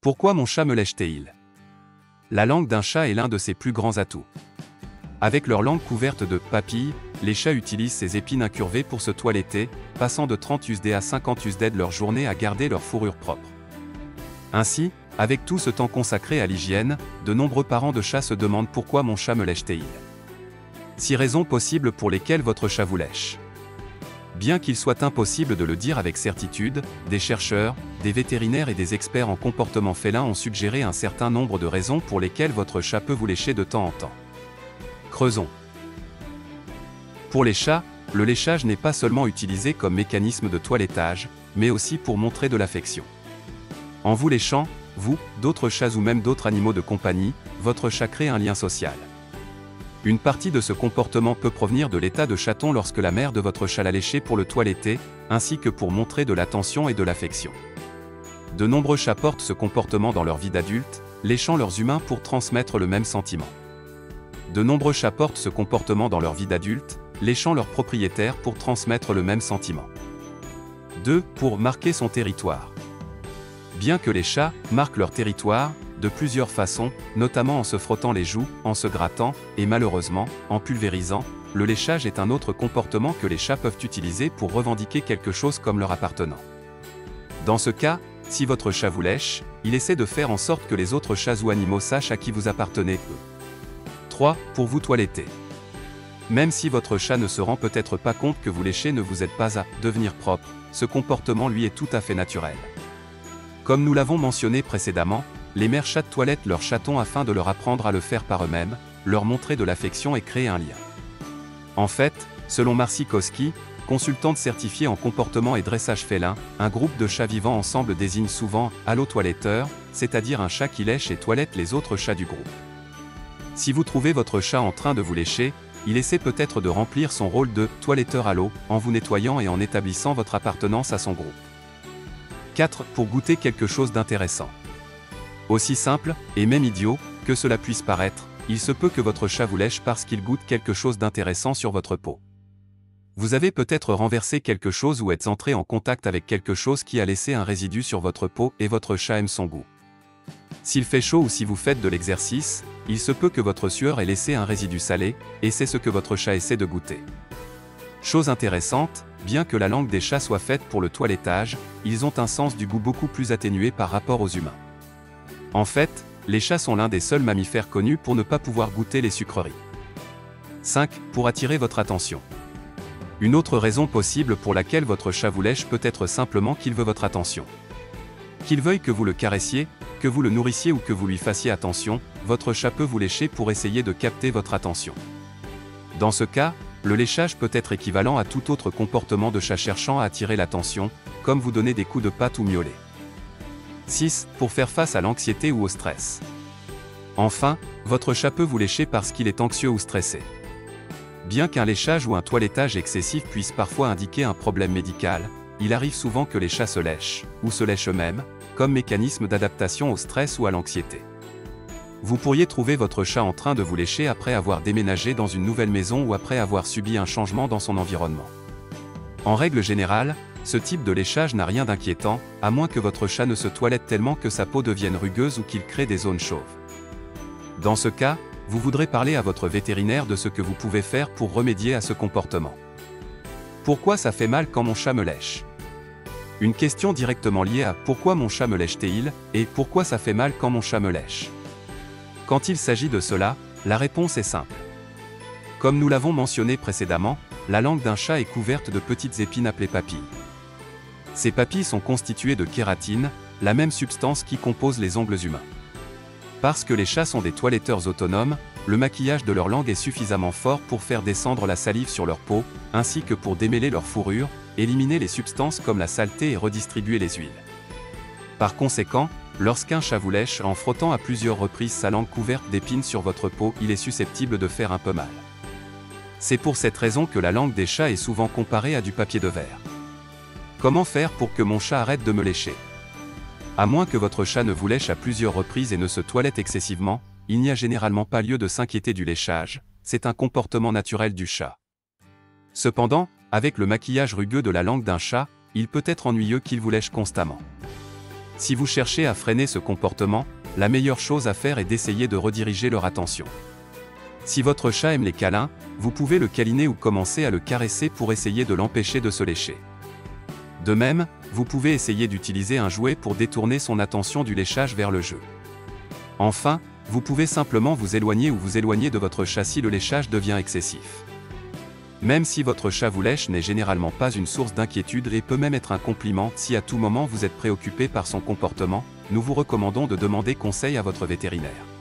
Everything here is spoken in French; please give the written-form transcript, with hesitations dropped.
Pourquoi mon chat me lèche-t-il? La langue d'un chat est l'un de ses plus grands atouts. Avec leur langue couverte de papilles, les chats utilisent ces épines incurvées pour se toiletter, passant de 30 usd à 50 usd leur journée à garder leur fourrure propre. Ainsi, avec tout ce temps consacré à l'hygiène, de nombreux parents de chats se demandent pourquoi mon chat me lèche-t-il. 6 raisons possibles pour lesquelles votre chat vous lèche. Bien qu'il soit impossible de le dire avec certitude, des chercheurs, des vétérinaires et des experts en comportement félin ont suggéré un certain nombre de raisons pour lesquelles votre chat peut vous lécher de temps en temps. Creusons. Pour les chats, le léchage n'est pas seulement utilisé comme mécanisme de toilettage, mais aussi pour montrer de l'affection. En vous léchant, vous, d'autres chats ou même d'autres animaux de compagnie, votre chat crée un lien social. Une partie de ce comportement peut provenir de l'état de chaton lorsque la mère de votre chat l'a léché pour le toiletter, ainsi que pour montrer de l'attention et de l'affection. De nombreux chats portent ce comportement dans leur vie d'adulte, léchant leurs humains pour transmettre le même sentiment. De nombreux chats portent ce comportement dans leur vie d'adulte, léchant leurs propriétaires pour transmettre le même sentiment. 2. Pour marquer son territoire. Bien que les chats marquent leur territoire, de plusieurs façons, notamment en se frottant les joues, en se grattant, et malheureusement, en pulvérisant, le léchage est un autre comportement que les chats peuvent utiliser pour revendiquer quelque chose comme leur appartenant. Dans ce cas, si votre chat vous lèche, il essaie de faire en sorte que les autres chats ou animaux sachent à qui vous appartenez. 3. Pour vous toiletter. Même si votre chat ne se rend peut-être pas compte que vous léchez ne vous aide pas à devenir propre, ce comportement lui est tout à fait naturel. Comme nous l'avons mentionné précédemment, les mères chats toilettent leurs chatons afin de leur apprendre à le faire par eux-mêmes, leur montrer de l'affection et créer un lien. En fait, selon Marcy Koski, consultante certifiée en comportement et dressage félin, un groupe de chats vivant ensemble désigne souvent « allo-toiletteur », c'est-à-dire un chat qui lèche et toilette les autres chats du groupe. Si vous trouvez votre chat en train de vous lécher, il essaie peut-être de remplir son rôle de « toiletteur allo » en vous nettoyant et en établissant votre appartenance à son groupe. 4. Pour goûter quelque chose d'intéressant. Aussi simple, et même idiot, que cela puisse paraître, il se peut que votre chat vous lèche parce qu'il goûte quelque chose d'intéressant sur votre peau. Vous avez peut-être renversé quelque chose ou êtes entré en contact avec quelque chose qui a laissé un résidu sur votre peau et votre chat aime son goût. S'il fait chaud ou si vous faites de l'exercice, il se peut que votre sueur ait laissé un résidu salé, et c'est ce que votre chat essaie de goûter. Chose intéressante, bien que la langue des chats soit faite pour le toilettage, ils ont un sens du goût beaucoup plus atténué par rapport aux humains. En fait, les chats sont l'un des seuls mammifères connus pour ne pas pouvoir goûter les sucreries. 5. Pour attirer votre attention. Une autre raison possible pour laquelle votre chat vous lèche peut être simplement qu'il veut votre attention. Qu'il veuille que vous le caressiez, que vous le nourrissiez ou que vous lui fassiez attention, votre chat peut vous lécher pour essayer de capter votre attention. Dans ce cas, le léchage peut être équivalent à tout autre comportement de chat cherchant à attirer l'attention, comme vous donner des coups de patte ou miauler. 6. Pour faire face à l'anxiété ou au stress. Enfin, votre chat peut vous lécher parce qu'il est anxieux ou stressé. Bien qu'un léchage ou un toilettage excessif puisse parfois indiquer un problème médical, il arrive souvent que les chats se lèchent, ou se lèchent eux-mêmes, comme mécanisme d'adaptation au stress ou à l'anxiété. Vous pourriez trouver votre chat en train de vous lécher après avoir déménagé dans une nouvelle maison ou après avoir subi un changement dans son environnement. En règle générale, ce type de léchage n'a rien d'inquiétant, à moins que votre chat ne se toilette tellement que sa peau devienne rugueuse ou qu'il crée des zones chauves. Dans ce cas, vous voudrez parler à votre vétérinaire de ce que vous pouvez faire pour remédier à ce comportement. Pourquoi ça fait mal quand mon chat me lèche? Une question directement liée à « Pourquoi mon chat me lèche-t-il » et « Pourquoi ça fait mal quand mon chat me lèche ?» Quand il s'agit de cela, la réponse est simple. Comme nous l'avons mentionné précédemment, la langue d'un chat est couverte de petites épines appelées papilles. Ces papilles sont constituées de kératine, la même substance qui compose les ongles humains. Parce que les chats sont des toiletteurs autonomes, le maquillage de leur langue est suffisamment fort pour faire descendre la salive sur leur peau, ainsi que pour démêler leur fourrure, éliminer les substances comme la saleté et redistribuer les huiles. Par conséquent, lorsqu'un chat vous lèche en frottant à plusieurs reprises sa langue couverte d'épines sur votre peau, il est susceptible de faire un peu mal. C'est pour cette raison que la langue des chats est souvent comparée à du papier de verre. Comment faire pour que mon chat arrête de me lécher? À moins que votre chat ne vous lèche à plusieurs reprises et ne se toilette excessivement, il n'y a généralement pas lieu de s'inquiéter du léchage, c'est un comportement naturel du chat. Cependant, avec le maquillage rugueux de la langue d'un chat, il peut être ennuyeux qu'il vous lèche constamment. Si vous cherchez à freiner ce comportement, la meilleure chose à faire est d'essayer de rediriger leur attention. Si votre chat aime les câlins, vous pouvez le câliner ou commencer à le caresser pour essayer de l'empêcher de se lécher. De même, vous pouvez essayer d'utiliser un jouet pour détourner son attention du léchage vers le jeu. Enfin, vous pouvez simplement vous éloigner de votre chat si le léchage devient excessif. Même si votre chat vous lèche n'est généralement pas une source d'inquiétude et peut même être un compliment si à tout moment vous êtes préoccupé par son comportement, nous vous recommandons de demander conseil à votre vétérinaire.